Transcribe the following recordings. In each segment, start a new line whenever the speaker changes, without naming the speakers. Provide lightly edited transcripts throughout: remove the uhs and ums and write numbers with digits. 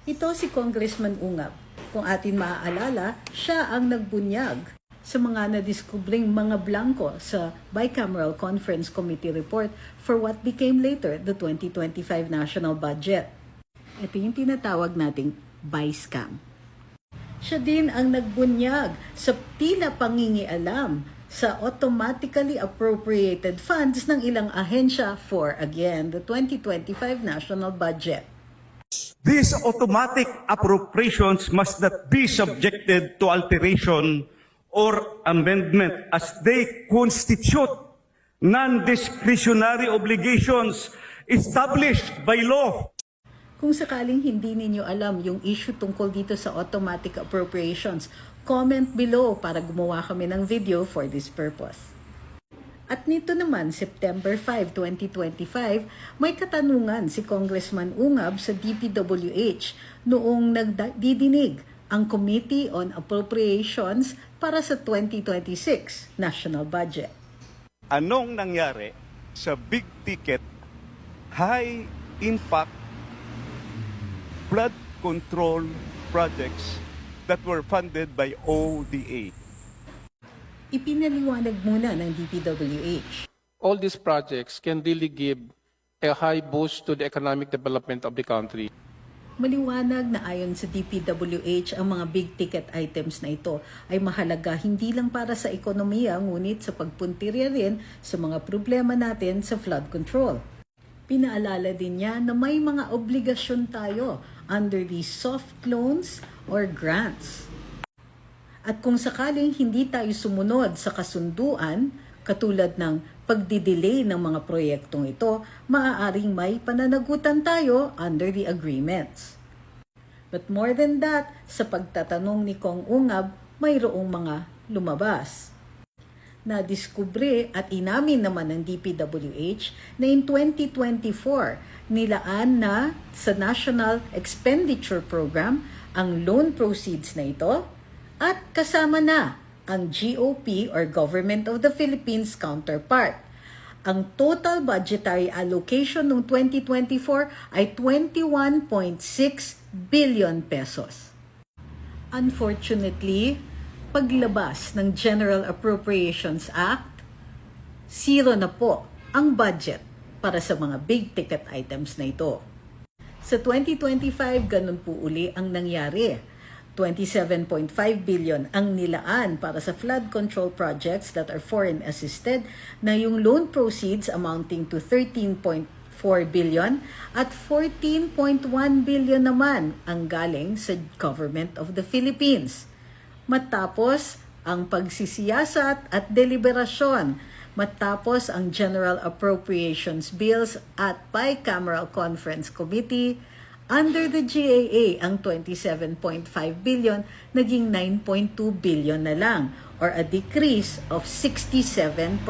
Ito si Congressman Ungab. Kung atin maaalala, siya ang nagbunyag sa mga nadiskubring mga blanco sa Bicameral Conference Committee report for what became later the 2025 national budget. Ito yung tinatawag nating BICAM. Siya din ang nagbunyag sa tila pangingialam sa automatically appropriated funds ng ilang ahensya for, again, the 2025 national budget.
These automatic appropriations must not be subjected to alteration or amendment as they constitute non-discretionary obligations established by law.
Kung sakaling hindi ninyo alam yung issue tungkol dito sa automatic appropriations, comment below para gumawa kami ng video for this purpose. At nito naman, September 5, 2025, may katanungan si Congressman Ungab sa DPWH noong nagdidinig ang Committee on Appropriations para sa 2026 national budget.
Anong nangyari sa big ticket, high impact flood control projects that were funded by ODA?
Ipinaliwanag muna ng DPWH.
All these projects can really give a high boost to the economic development of the country.
Maliwanag na ayon sa DPWH, ang mga big-ticket items na ito ay mahalaga hindi lang para sa ekonomiya, ngunit sa pagpuntirya rin sa mga problema natin sa flood control. Pinaalala din niya na may mga obligasyon tayo under these soft loans or grants. At kung sakaling hindi tayo sumunod sa kasunduan, katulad ng pagdidelay ng mga proyektong ito, maaaring may pananagutan tayo under the agreements. But more than that, sa pagtatanong ni Kong Ungab, mayroong mga lumabas. Nadiskubre at inamin naman ng DPWH na in 2024, nilaan na sa National Expenditure Program ang loan proceeds na ito at kasama na ang GOP or Government of the Philippines counterpart. Ang total budgetary allocation noong 2024 ay 21.6 billion pesos. Unfortunately, paglabas ng General Appropriations Act, zero na po ang budget para sa mga big ticket items na ito. Sa 2025, ganun po uli ang nangyari. 27.5 billion ang nilaan para sa flood control projects that are foreign assisted, na yung loan proceeds amounting to 13.4 billion at 14.1 billion naman ang galing sa Government of the Philippines. Matapos ang pagsisiyasat at deliberasyon, matapos ang General Appropriations Bills at Bicameral Conference Committee, under the GAA, ang 27.5 billion naging 9.2 billion na lang, or a decrease of 67%.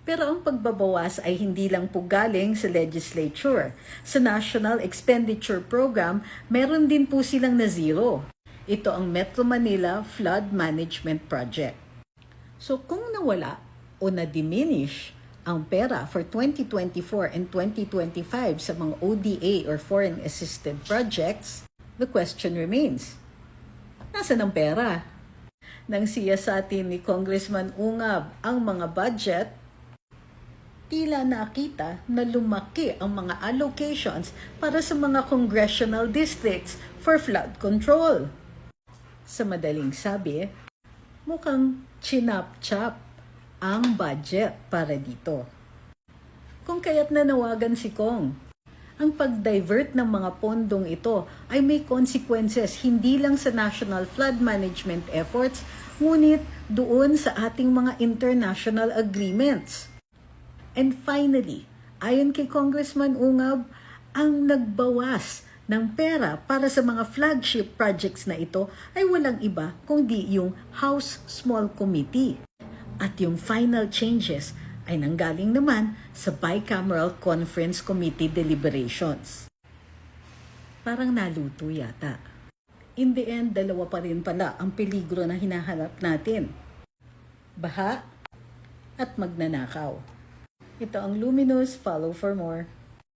Pero ang pagbabawas ay hindi lang po galing sa legislature. Sa National Expenditure Program, meron din po silang na zero. Ito ang Metro Manila Flood Management Project. So kung nawala o na-diminish ang pera for 2024 and 2025 sa mga ODA or foreign assisted projects, the question remains, nasaan ang pera? Nang siyasatin ni Congressman Ungab ang mga budget, tila nakita na lumaki ang mga allocations para sa mga congressional districts for flood control. Sa madaling sabi, mukhang chinap-chap ang budget para dito. Kung kaya't nanawagan si Kong, ang pag-divert ng mga pondong ito ay may consequences hindi lang sa national flood management efforts, ngunit doon sa ating mga international agreements. And finally, ayon kay Congressman Ungab, ang nagbawas ng pera para sa mga flagship projects na ito ay walang iba kundi yung House Small Committee. At yung final changes ay nanggaling naman sa Bicameral Conference Committee deliberations. Parang naluto yata. In the end, dalawa pa rin pala ang peligro na hinahanap natin. Baha at magnanakaw. Ito ang Luminous. Follow for more.